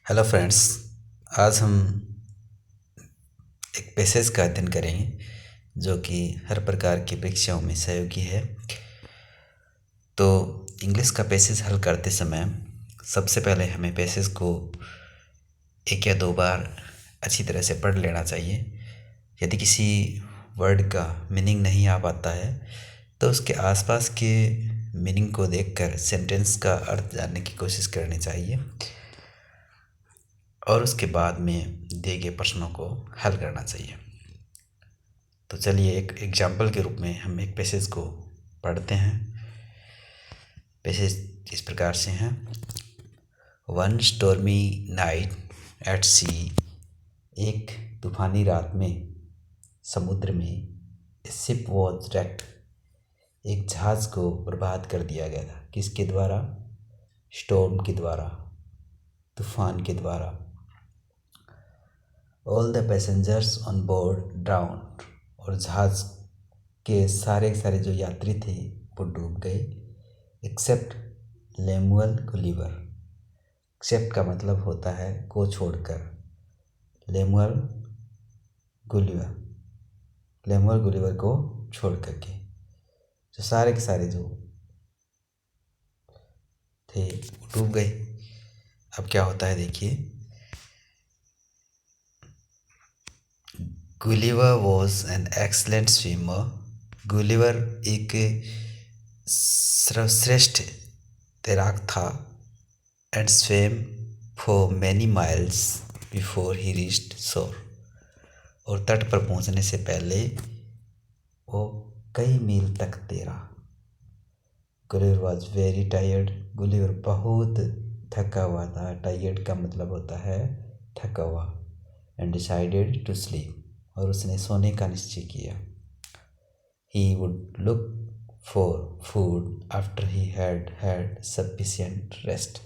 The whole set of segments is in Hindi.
Hello friends. आज हम एक पैसेज का अध्ययन करेंगे जो कि हर प्रकार की परीक्षाओं में सहयोगी है। तो इंग्लिश का पैसेज हल करते समय सबसे पहले हमें पैसेज को एक या दो बार अच्छी तरह से पढ़ लेना चाहिए। यदि किसी वर्ड का मीनिंग नहीं आ पाता है तो उसके आसपास के मीनिंग को देखकर सेंटेंस का अर्थ जानने की कोशिश करनी चाहिए और उसके बाद में दिए गए प्रश्नों को हल करना चाहिए। तो चलिए एक एग्जाम्पल के रूप में हम एक पैसेज को पढ़ते हैं। पैसेज इस प्रकार से हैं। वन स्टॉर्मी नाइट एट सी, एक तूफानी रात में समुद्र में, शिप वॉज wrecked, एक जहाज को बर्बाद कर दिया गया था। किसके द्वारा? स्टॉर्म के द्वारा, तूफान के द्वारा। All the passengers on board ड्राउन्ड, और जहाज के सारे जो यात्री थे वो डूब गए। एक्सेप्ट लेमुअल गुलिवर, एक्सेप्ट का मतलब होता है को छोड़कर। लेमुअल गुलिवर, लेमुअल गुलिवर को छोड़ करके जो सारे के सारे जो थे वो डूब गए। अब क्या होता है देखिए। Gulliver was an excellent swimmer, Gulliver एक सर्वश्रेष्ठ तैराक था। And स्वेम for many miles before he reached शोर, और तट पर पहुंचने से पहले वो कई मील तक तैरा। Gulliver was very tired, Gulliver बहुत थका हुआ था। टायर्ड का मतलब होता है थका हुआ। एंड डिसाइडेड टू स्लीप, और उसने सोने का निश्चय किया। He would look for food after he had had sufficient rest,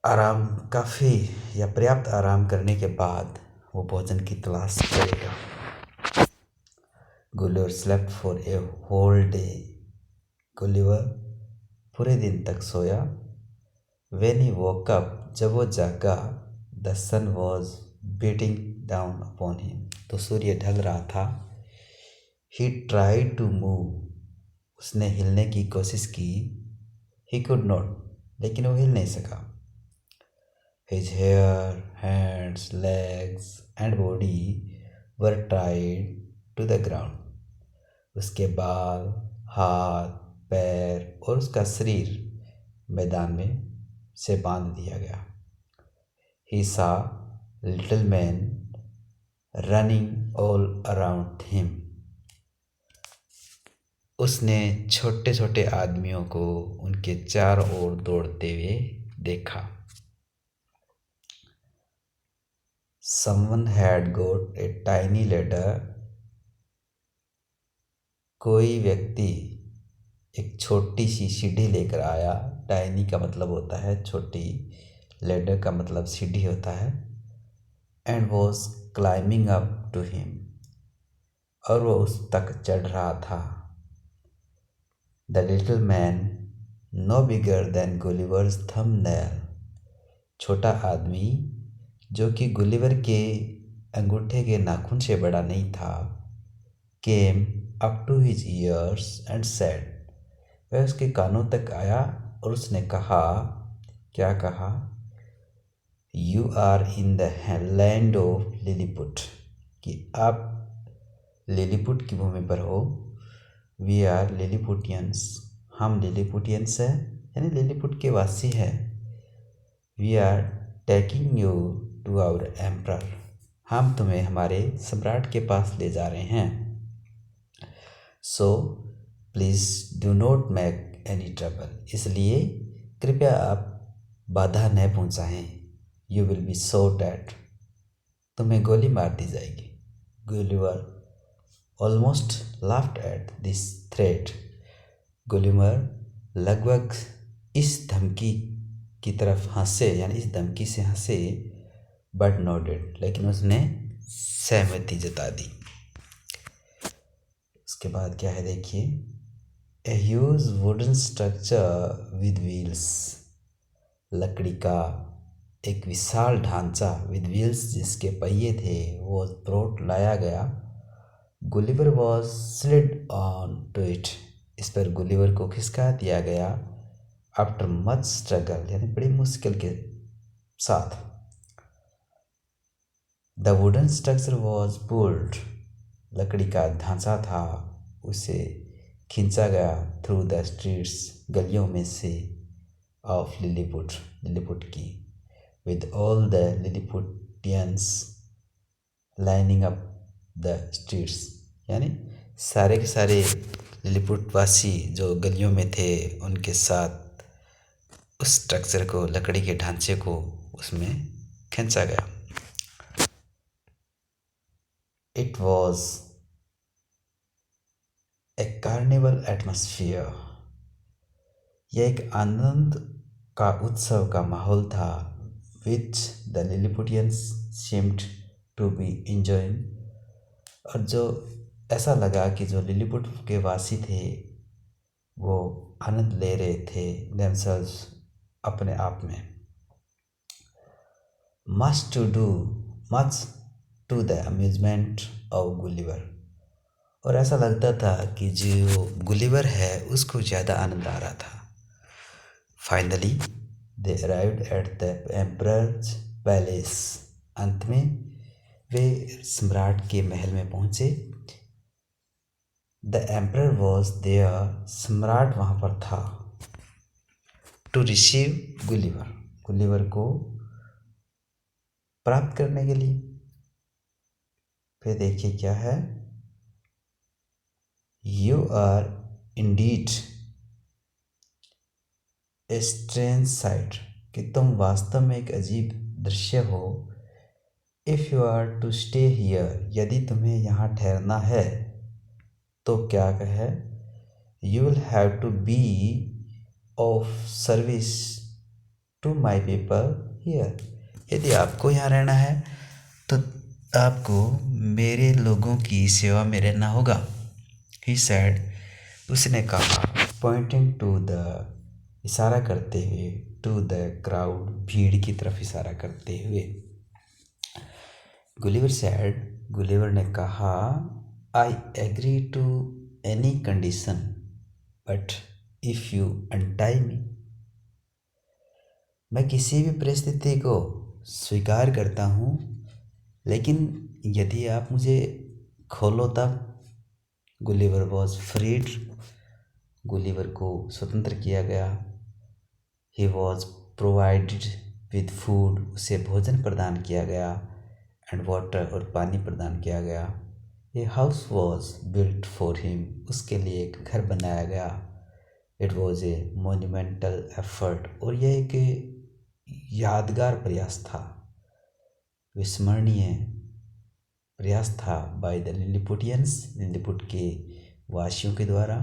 आराम काफ़ी या पर्याप्त आराम करने के बाद वो भोजन की तलाश करेगा। Gulliver slept for a whole day, Gulliver पूरे दिन तक सोया। When he woke up, जब वो जागा, the sun was beating down upon him, तो सूर्य ढल रहा था। He tried to move, उसने हिलने की कोशिश की। He could not, लेकिन वो हिल नहीं सका। His hair, hands, legs and body were tied to the ground, उसके बाल, हाथ, पैर और उसका शरीर मैदान में से बांध दिया गया। He saw little men running all around him, उसने छोटे छोटे आदमियों को उनके चारों ओर दौड़ते हुए देखा। Someone had got a tiny ladder, कोई व्यक्ति एक छोटी सी सीढ़ी लेकर आया। टाइनी का मतलब होता है छोटी, लेडर का मतलब सीढ़ी होता है। And was climbing up to him, और वो उस तक चढ़ रहा था। The little man no bigger than Gulliver's thumbnail, छोटा आदमी जो कि गुलिवर के अंगूठे के नाखून से बड़ा नहीं था। Came up to his ears and said, वह उसके कानों तक आया और उसने कहा, क्या कहा? You are in the land of Lilliput, कि आप लिलीपुट की भूमि पर हो। वी आर लिलीपुटियंस, हम लिलीपुटियंस हैं, यानी लिलीपुट के वासी हैं। We are taking you to our emperor, हम तुम्हें हमारे सम्राट के पास ले जा रहे हैं। So please do not make any trouble, इसलिए कृपया आप बाधा न पहुंचाएं। You will be so dead, तुम्हें गोली मार दी जाएगी। Gulliver almost laughed at this threat, Gulliver लगभग इस धमकी की तरफ हंसे, यानी इस धमकी से हंसे। बट नोटेड, लेकिन उसने सहमति जता दी। उसके बाद क्या है देखिए। A huge wooden structure with wheels, लकड़ी का एक विशाल ढांचा विद व्हील्स जिसके पहिए थे वो ब्रोट लाया गया। Gulliver was slid on to it, इस पर गुलिवर को खिसका दिया गया। आफ्टर मच स्ट्रगल, यानी बड़ी मुश्किल के साथ। The wooden structure was pulled, लकड़ी का ढांचा था उसे खींचा गया थ्रू द स्ट्रीट्स, गलियों में से ऑफ लिलीपुट, लिलीपुट की, with all the Lilliputians lining up the streets, यानी सारे के सारे लिलीपुट वासी जो गलियों में थे उनके साथ उस स्ट्रक्चर को, लकड़ी के ढांचे को उसमें खींचा गया। It was a carnival atmosphere, यह एक आनंद का उत्सव का माहौल था। Which the Lilliputians seemed to be enjoying, और जो ऐसा लगा कि जो लिलीपुट के वासी थे वो आनंद ले रहे थे themselves, अपने आप में। Much to the amusement of Gulliver, और ऐसा लगता था कि जो गुलिवर है उसको ज़्यादा आनंद आ रहा था। Finally they arrived at the emperors palace, अंत में वे सम्राट के महल में पहुँचे। द एम्परर वॉज देयर, सम्राट वहाँ पर था। टू रिसीव गुलिवर, गुलिवर को प्राप्त करने के लिए। फिर देखिए क्या है, you are indeed a strange sight, कि तुम वास्तव में एक अजीब दृश्य हो। If you are to stay here, यदि तुम्हें यहाँ ठहरना है तो क्या कहे, you will have to be of service to my people here, यदि आपको यहाँ रहना है तो आपको मेरे लोगों की सेवा में रहना होगा। ही सैड, उसने कहा, पॉइंटिंग टू द, इशारा करते हुए, टू द क्राउड, भीड़ की तरफ इशारा करते हुए। गुलिवर सैड, गुलिवर ने कहा, I agree to any condition but if you untie me, मैं किसी भी परिस्थिति को स्वीकार करता हूँ लेकिन यदि आप मुझे खोलो तब। गुलिवर वॉज फ्रीड, गुलिवर को स्वतंत्र किया गया। He was provided with food, उसे भोजन प्रदान किया गया। एंड वाटर, और पानी प्रदान किया गया। A house was built for him, उसके लिए एक घर बनाया गया। It was A monumental effort, और यह एक यादगार प्रयास था, विस्मरणीय प्रयास था। बाय द लिलीपुटियंस, लिलीपुट के वासियों के द्वारा।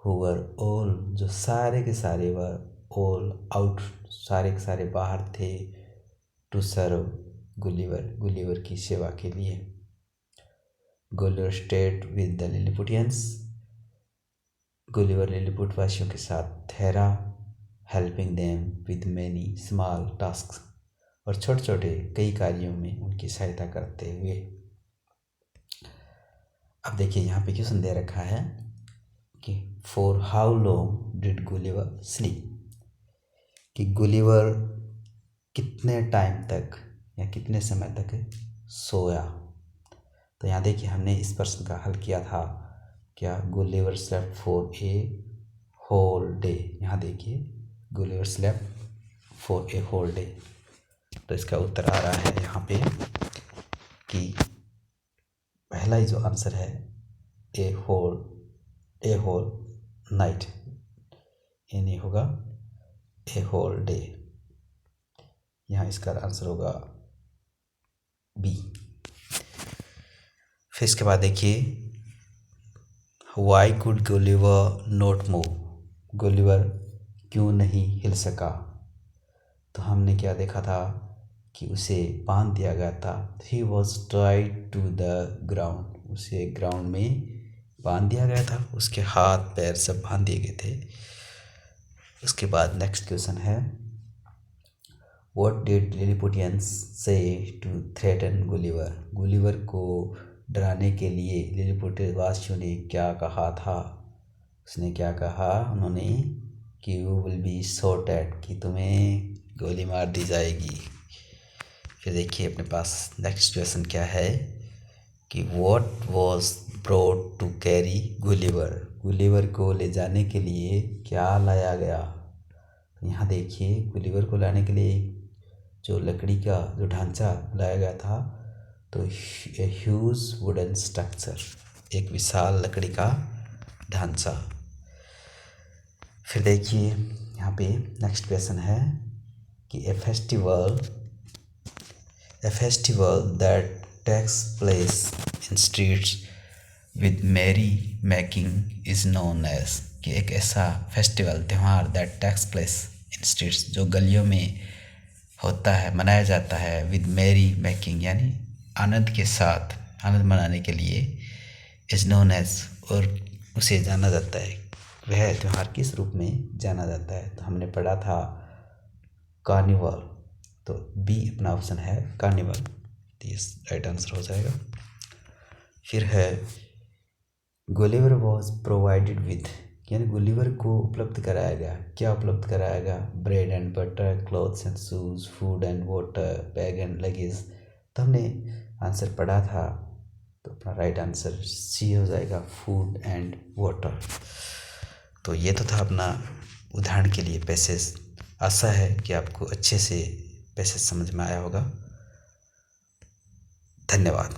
हु वर ऑल, जो सारे के सारे वर ऑल आउट, सारे के सारे बाहर थे। टू सर्व गुलिवर, गुलिवर की सेवा के लिए। Gulliver stayed with the Lilliputians, Gulliver Lilliput वासियों के साथ ठहरा। Helping them with many small task, और छोटे छोटे कई कार्यों में उनकी सहायता करते हुए। अब देखिए यहाँ पे क्वेश्चन दे रखा है कि for how long did Gulliver sleep, कि गुलिवर कितने टाइम तक या कितने समय तक सोया। तो यहाँ देखिए हमने इस प्रश्न का हल किया था, क्या Gulliver slept for a whole day. यहाँ देखिए Gulliver slept for a whole day, तो इसका उत्तर आ रहा है यहाँ पे कि पहला ही जो आंसर है ए होल नाइट, ये नहीं होगा ए होल डे। यहाँ इसका आंसर होगा बी। फिर इसके बाद देखिए Y could Gulliver not move, Gulliver क्यों नहीं हिल सका। तो हमने क्या देखा था कि उसे बांध दिया गया था। He was tied to the ground, उसे ग्राउंड में बांध दिया गया था, उसके हाथ पैर सब बांध दिए गए थे। उसके बाद नेक्स्ट क्वेश्चन है, व्हाट डिड लिलिपुटियंस से टू थ्रेटन गुलिवर? गुलिवर को डराने के लिए लिलिपुट वासियों ने क्या कहा था? उसने क्या कहा? उन्होंने कि you will be shot at, कि तुम्हें गोली मार दी जाएगी। फिर देखिए अपने पास नेक्स्ट क्वेश्चन क्या है कि what was brought to carry Gulliver? Gulliver को ले जाने के लिए क्या लाया गया? यहाँ देखिए गुलिवर को लाने के लिए जो लकड़ी का जो ढांचा लाया गया था, तो ह्यूज वुडन स्ट्रक्चर, एक विशाल लकड़ी का ढांचा। फिर देखिए यहाँ पे नेक्स्ट क्वेश्चन है कि a festival that takes place in streets with merrymaking is known as, कि एक ऐसा फेस्टिवल त्यौहार that takes place in streets, जो गलियों में होता है, मनाया जाता है, विद मैरी मेकिंग यानी आनंद के साथ, आनंद मनाने के लिए, इज़ नोन एज, और उसे जाना जाता है, वह त्यौहार किस रूप में जाना जाता है? तो हमने पढ़ा था कार्निवल, तो बी अपना ऑप्शन है कार्निवल, तो ये राइट आंसर हो जाएगा। फिर है गुलिवर वॉज प्रोवाइडेड विथ, यानी गुलिवर को उपलब्ध कराया गया, क्या उपलब्ध कराया गया? Bread and butter, clothes and shoes, food and water, bag and luggage. तो हमने आंसर पढ़ा था, तो अपना राइट आंसर सी हो जाएगा, फूड एंड वाटर। तो ये तो था अपना उदाहरण के लिए पैसेज। आशा है कि आपको अच्छे से पैसेज समझ में आया होगा। धन्यवाद।